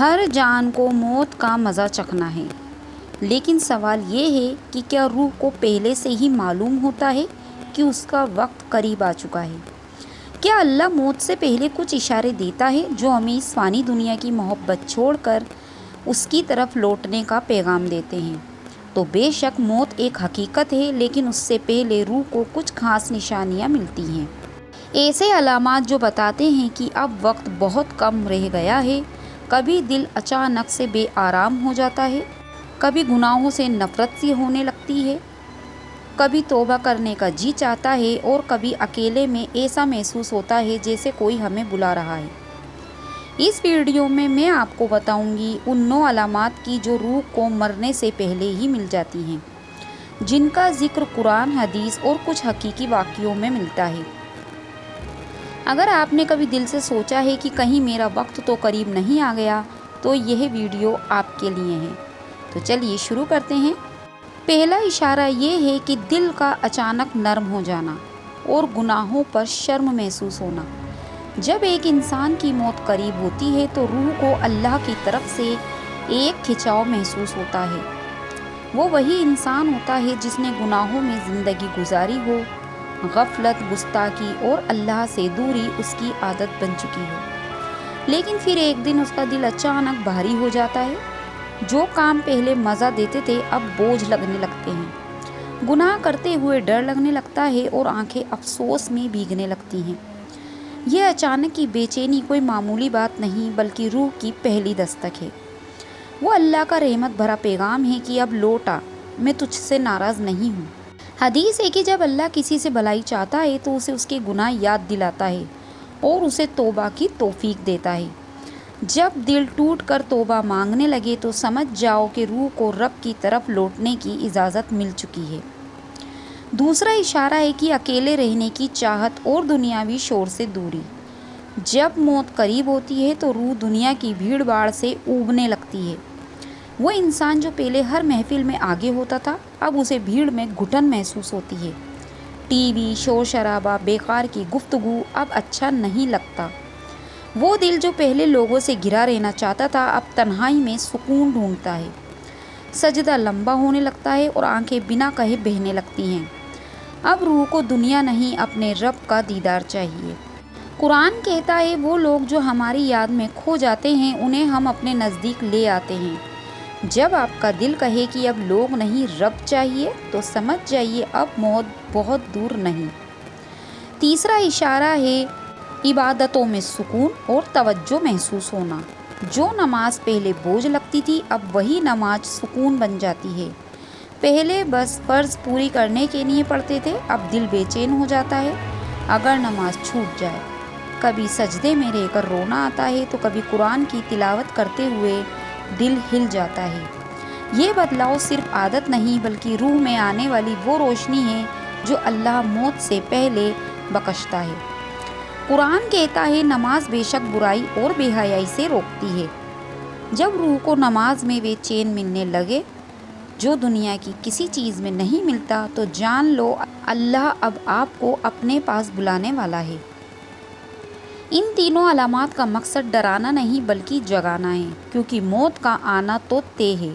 ہر جان کو موت کا مزہ چکھنا ہے، لیکن سوال یہ ہے کہ کیا روح کو پہلے سے ہی معلوم ہوتا ہے کہ اس کا وقت قریب آ چکا ہے؟ کیا اللہ موت سے پہلے کچھ اشارے دیتا ہے جو ہمیں اس فانی دنیا کی محبت چھوڑ کر اس کی طرف لوٹنے کا پیغام دیتے ہیں؟ تو بے شک موت ایک حقیقت ہے، لیکن اس سے پہلے روح کو کچھ خاص نشانیاں ملتی ہیں، ایسے علامات جو بتاتے ہیں کہ اب وقت بہت کم رہ گیا ہے۔ کبھی دل اچانک سے بے آرام ہو جاتا ہے، کبھی گناہوں سے نفرت سی ہونے لگتی ہے، کبھی توبہ کرنے کا جی چاہتا ہے، اور کبھی اکیلے میں ایسا محسوس ہوتا ہے جیسے کوئی ہمیں بلا رہا ہے۔ اس ویڈیو میں آپ کو بتاؤں گی ان 9 علامات کی جو روح کو مرنے سے پہلے ہی مل جاتی ہیں، جن کا ذکر قرآن، حدیث اور کچھ حقیقی واقعوں میں ملتا ہے۔ اگر آپ نے کبھی دل سے سوچا ہے کہ کہیں میرا وقت تو قریب نہیں آ گیا، تو یہ ویڈیو آپ کے لیے ہے۔ تو چلیے شروع کرتے ہیں۔ پہلا اشارہ یہ ہے کہ دل کا اچانک نرم ہو جانا اور گناہوں پر شرم محسوس ہونا۔ جب ایک انسان کی موت قریب ہوتی ہے تو روح کو اللہ کی طرف سے ایک کھنچاؤ محسوس ہوتا ہے۔ وہ وہی انسان ہوتا ہے جس نے گناہوں میں زندگی گزاری ہو، غفلت، گستاخی اور اللہ سے دوری اس کی عادت بن چکی ہو، لیکن پھر ایک دن اس کا دل اچانک بھاری ہو جاتا ہے۔ جو کام پہلے مزہ دیتے تھے اب بوجھ لگنے لگتے ہیں، گناہ کرتے ہوئے ڈر لگنے لگتا ہے اور آنکھیں افسوس میں بھیگنے لگتی ہیں۔ یہ اچانک کی بے چینی کوئی معمولی بات نہیں بلکہ روح کی پہلی دستک ہے۔ وہ اللہ کا رحمت بھرا پیغام ہے کہ اب لوٹ آ، میں تجھ سے ناراض نہیں ہوں۔ حدیث ہے کہ جب اللہ کسی سے بھلائی چاہتا ہے تو اسے اس کے گناہ یاد دلاتا ہے اور اسے توبہ کی توفیق دیتا ہے۔ جب دل ٹوٹ کر توبہ مانگنے لگے تو سمجھ جاؤ کہ روح کو رب کی طرف لوٹنے کی اجازت مل چکی ہے۔ دوسرا اشارہ ہے کہ اکیلے رہنے کی چاہت اور دنیاوی شور سے دوری۔ جب موت قریب ہوتی ہے تو روح دنیا کی بھیڑ بھاڑ سے اوبنے لگتی ہے۔ وہ انسان جو پہلے ہر محفل میں آگے ہوتا تھا اب اسے بھیڑ میں گھٹن محسوس ہوتی ہے۔ ٹی وی، شور شرابہ، بیکار کی گفتگو اب اچھا نہیں لگتا۔ وہ دل جو پہلے لوگوں سے گھرا رہنا چاہتا تھا اب تنہائی میں سکون ڈھونڈتا ہے۔ سجدہ لمبا ہونے لگتا ہے اور آنکھیں بنا کہے بہنے لگتی ہیں۔ اب روح کو دنیا نہیں اپنے رب کا دیدار چاہیے۔ قرآن کہتا ہے وہ لوگ جو ہماری یاد میں کھو جاتے ہیں انہیں ہم اپنے نزدیک لے آتے ہیں۔ جب آپ کا دل کہے کہ اب لوگ نہیں رب چاہیے تو سمجھ جائیے اب موت بہت دور نہیں۔ تیسرا اشارہ ہے عبادتوں میں سکون اور توجہ محسوس ہونا۔ جو نماز پہلے بوجھ لگتی تھی اب وہی نماز سکون بن جاتی ہے۔ پہلے بس فرض پوری کرنے کے لیے پڑھتے تھے، اب دل بے چین ہو جاتا ہے اگر نماز چھوٹ جائے۔ کبھی سجدے میں رہ کر رونا آتا ہے تو کبھی قرآن کی تلاوت کرتے ہوئے دل ہل جاتا ہے۔ یہ بدلاؤ صرف عادت نہیں بلکہ روح میں آنے والی وہ روشنی ہے جو اللہ موت سے پہلے بخشتا ہے۔ قرآن کہتا ہے نماز بے شک برائی اور بے حیائی سے روکتی ہے۔ جب روح کو نماز میں وہ چین ملنے لگے جو دنیا کی کسی چیز میں نہیں ملتا تو جان لو اللہ اب آپ کو اپنے پاس بلانے والا ہے۔ ان تینوں علامات کا مقصد ڈرانا نہیں بلکہ جگانا ہے، کیونکہ موت کا آنا تو طے ہے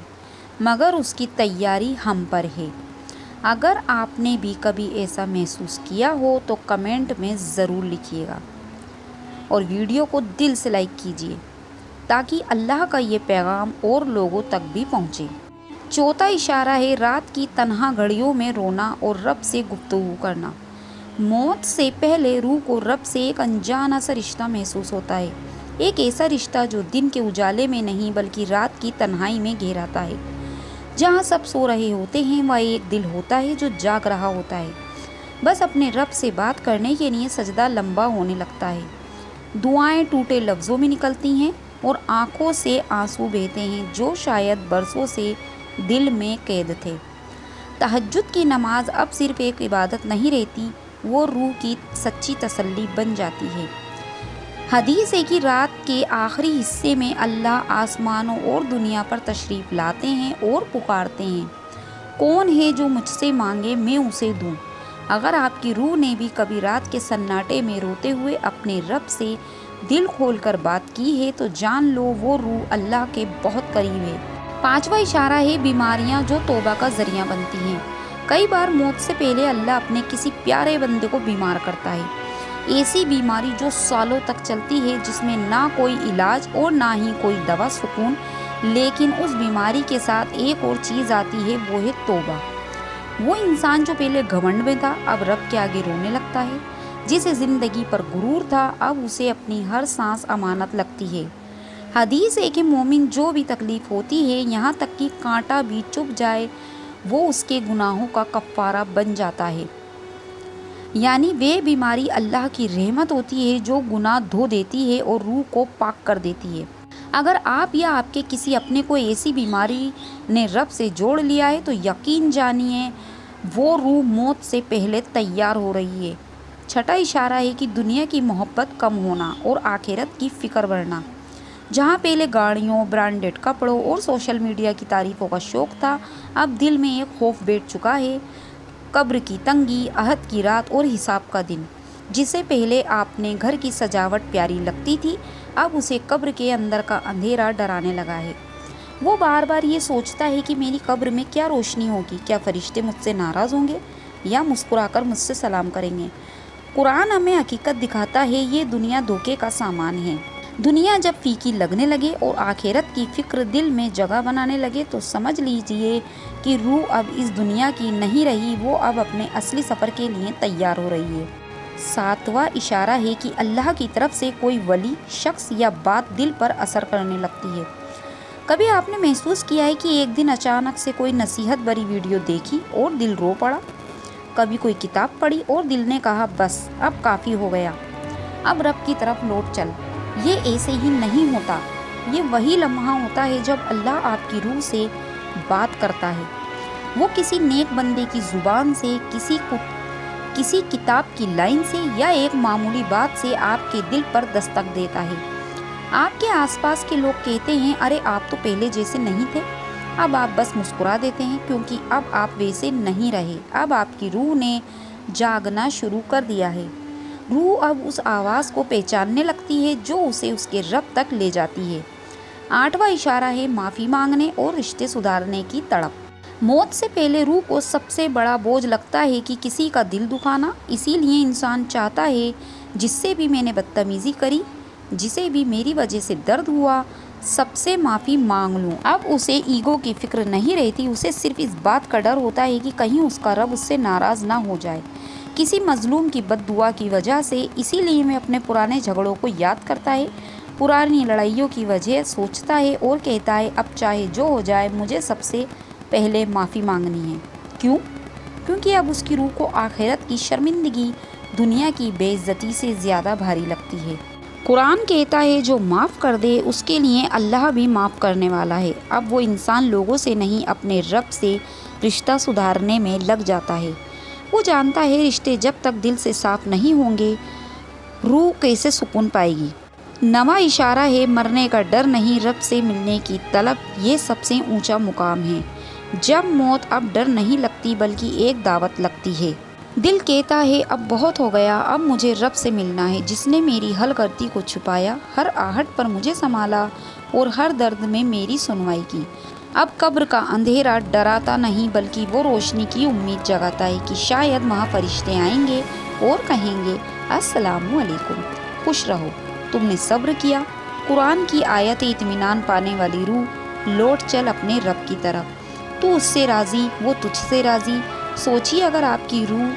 مگر اس کی تیاری ہم پر ہے۔ اگر آپ نے بھی کبھی ایسا محسوس کیا ہو تو کمنٹ میں ضرور لکھیے گا اور ویڈیو کو دل سے لائک کیجیے تاکہ اللہ کا یہ پیغام اور لوگوں تک بھی پہنچے۔ چوتھا اشارہ ہے رات کی تنہا گھڑیوں میں رونا اور رب سے گفتگو کرنا۔ موت سے پہلے روح کو رب سے ایک انجانا سا رشتہ محسوس ہوتا ہے، ایک ایسا رشتہ جو دن کے اجالے میں نہیں بلکہ رات کی تنہائی میں گہراتا ہے۔ جہاں سب سو رہے ہوتے ہیں وہاں ایک دل ہوتا ہے جو جاگ رہا ہوتا ہے، بس اپنے رب سے بات کرنے کے لیے سجدہ لمبا ہونے لگتا ہے۔ دعائیں ٹوٹے لفظوں میں نکلتی ہیں اور آنکھوں سے آنسو بہتے ہیں جو شاید برسوں سے دل میں قید تھے۔ تہجد کی نماز اب صرف ایک عبادت نہیں رہتی، وہ روح کی سچی تسلی بن جاتی ہے۔ حدیث ہے کہ رات کے آخری حصے میں اللہ آسمانوں اور دنیا پر تشریف لاتے ہیں اور پکارتے ہیں، کون ہے جو مجھ سے مانگے میں اسے دوں۔ اگر آپ کی روح نے بھی کبھی رات کے سناٹے میں روتے ہوئے اپنے رب سے دل کھول کر بات کی ہے تو جان لو وہ روح اللہ کے بہت قریب ہے۔ پانچواں اشارہ ہے بیماریاں جو توبہ کا ذریعہ بنتی ہیں۔ کئی بار موت سے پہلے اللہ اپنے کسی پیارے بندے کو بیمار کرتا ہے، ایسی بیماری جو سالوں تک چلتی ہے، جس میں نہ کوئی علاج اور نہ ہی کوئی دوا سکون، لیکن اس بیماری کے ساتھ ایک اور چیز آتی ہے، وہ ہے توبہ۔ وہ انسان جو پہلے گھمنڈ میں تھا اب رب کے آگے رونے لگتا ہے، جسے زندگی پر غرور تھا اب اسے اپنی ہر سانس امانت لگتی ہے۔ حدیث ہے کہ مومن جو بھی تکلیف ہوتی ہے، یہاں تک کہ کانٹا بھی چبھ جائے، وہ اس کے گناہوں کا کفارہ بن جاتا ہے۔ یعنی وہ بیماری اللہ کی رحمت ہوتی ہے جو گناہ دھو دیتی ہے اور روح کو پاک کر دیتی ہے۔ اگر آپ یا آپ کے کسی اپنے کو ایسی بیماری نے رب سے جوڑ لیا ہے تو یقین جانیے وہ روح موت سے پہلے تیار ہو رہی ہے۔ چھٹا اشارہ ہے کہ دنیا کی محبت کم ہونا اور آخرت کی فکر بڑھنا۔ جہاں پہلے گاڑیوں، برانڈڈ کپڑوں اور سوشل میڈیا کی تعریفوں کا شوق تھا، اب دل میں ایک خوف بیٹھ چکا ہے، قبر کی تنگی، عہد کی رات اور حساب کا دن۔ جسے پہلے آپ نے گھر کی سجاوٹ پیاری لگتی تھی، اب اسے قبر کے اندر کا اندھیرا ڈرانے لگا ہے۔ وہ بار بار یہ سوچتا ہے کہ میری قبر میں کیا روشنی ہوگی، کیا فرشتے مجھ سے ناراض ہوں گے یا مسکرا کر مجھ سے سلام کریں گے۔ قرآن ہمیں حقیقت دکھاتا ہے، یہ دنیا دھوکے کا سامان ہے۔ دنیا جب پھیکی لگنے لگے اور آخرت کی فکر دل میں جگہ بنانے لگے تو سمجھ لیجئے کہ روح اب اس دنیا کی نہیں رہی، وہ اب اپنے اصلی سفر کے لیے تیار ہو رہی ہے۔ ساتواں اشارہ ہے کہ اللہ کی طرف سے کوئی ولی، شخص یا بات دل پر اثر کرنے لگتی ہے۔ کبھی آپ نے محسوس کیا ہے کہ ایک دن اچانک سے کوئی نصیحت بھری ویڈیو دیکھی اور دل رو پڑا؟ کبھی کوئی کتاب پڑھی اور دل نے کہا بس اب کافی ہو گیا، اب رب کی طرف لوٹ چل۔ یہ ایسے ہی نہیں ہوتا، یہ وہی لمحہ ہوتا ہے جب اللہ آپ کی روح سے بات کرتا ہے۔ وہ کسی نیک بندے کی زبان سے، کسی کتاب کی لائن سے یا ایک معمولی بات سے آپ کے دل پر دستک دیتا ہے۔ آپ کے آس پاس کے لوگ کہتے ہیں ارے آپ تو پہلے جیسے نہیں تھے، اب آپ بس مسکرا دیتے ہیں کیونکہ اب آپ ویسے نہیں رہے، اب آپ کی روح نے جاگنا شروع کر دیا ہے۔ روح اب اس آواز کو پہچاننے لگتی ہے جو اسے اس کے رب تک لے جاتی ہے۔ آٹھواں اشارہ ہے معافی مانگنے اور رشتے سدھارنے کی تڑپ۔ موت سے پہلے روح کو سب سے بڑا بوجھ لگتا ہے کہ کسی کا دل دکھانا، اسی لیے انسان چاہتا ہے جس سے بھی میں نے بدتمیزی کری، جسے بھی میری وجہ سے درد ہوا، سب سے معافی مانگ لوں۔ اب اسے ایگو کی فکر نہیں رہتی، اسے صرف اس بات کا ڈر ہوتا ہے کہ کہیں اس کا رب اس سے ناراض نہ ہو جائے کسی مظلوم کی بد دعا کی وجہ سے۔ اسی لیے میں اپنے پرانے جھگڑوں کو یاد کرتا ہے، پرانی لڑائیوں کی وجہ سوچتا ہے اور کہتا ہے اب چاہے جو ہو جائے مجھے سب سے پہلے معافی مانگنی ہے۔ کیوں؟ کیونکہ اب اس کی روح کو آخرت کی شرمندگی دنیا کی بے عزتی سے زیادہ بھاری لگتی ہے۔ قرآن کہتا ہے جو معاف کر دے اس کے لیے اللہ بھی معاف کرنے والا ہے۔ اب وہ انسان لوگوں سے نہیں اپنے رب سے رشتہ سدھارنے میں لگ جاتا ہے۔ وہ جانتا ہے رشتے جب تک دل سے صاف نہیں ہوں گے روح کیسے سکون پائے گی۔ نواں اشارہ ہے مرنے کا ڈر نہیں، رب سے ملنے کی طلب، یہ سب سے اونچا مقام ہے۔ جب موت اب ڈر نہیں لگتی بلکہ ایک دعوت لگتی ہے۔ دل کہتا ہے اب بہت ہو گیا، اب مجھے رب سے ملنا ہے جس نے میری ہر غلطی کو چھپایا، ہر آہٹ پر مجھے سنبھالا اور ہر درد میں میری سنوائی کی۔ اب قبر کا اندھیرا ڈراتا نہیں بلکہ وہ روشنی کی امید جگاتا ہے کہ شاید وہاں فرشتے آئیں گے اور کہیں گے السلام علیکم، خوش رہو، تم نے صبر کیا۔ قرآن کی آیت اطمینان پانے والی روح، لوٹ چل اپنے رب کی طرف، تو اس سے راضی، وہ تجھ سے راضی۔ سوچیے اگر آپ کی روح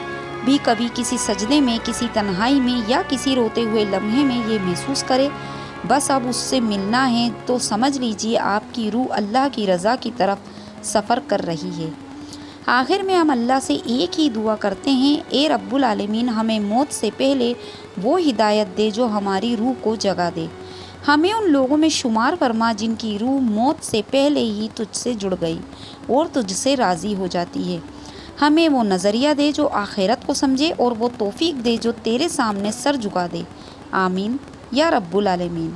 بھی کبھی کسی سجدے میں، کسی تنہائی میں یا کسی روتے ہوئے لمحے میں یہ محسوس کرے بس اب اس سے ملنا ہے، تو سمجھ لیجیے آپ کی روح اللہ کی رضا کی طرف سفر کر رہی ہے۔ آخر میں ہم اللہ سے ایک ہی دعا کرتے ہیں، اے رب العالمین ہمیں موت سے پہلے وہ ہدایت دے جو ہماری روح کو جگا دے، ہمیں ان لوگوں میں شمار فرما جن کی روح موت سے پہلے ہی تجھ سے جڑ گئی اور تجھ سے راضی ہو جاتی ہے، ہمیں وہ نظریہ دے جو آخرت کو سمجھے اور وہ توفیق دے جو تیرے سامنے سر جھکا دے، آمین یا رب العالمین۔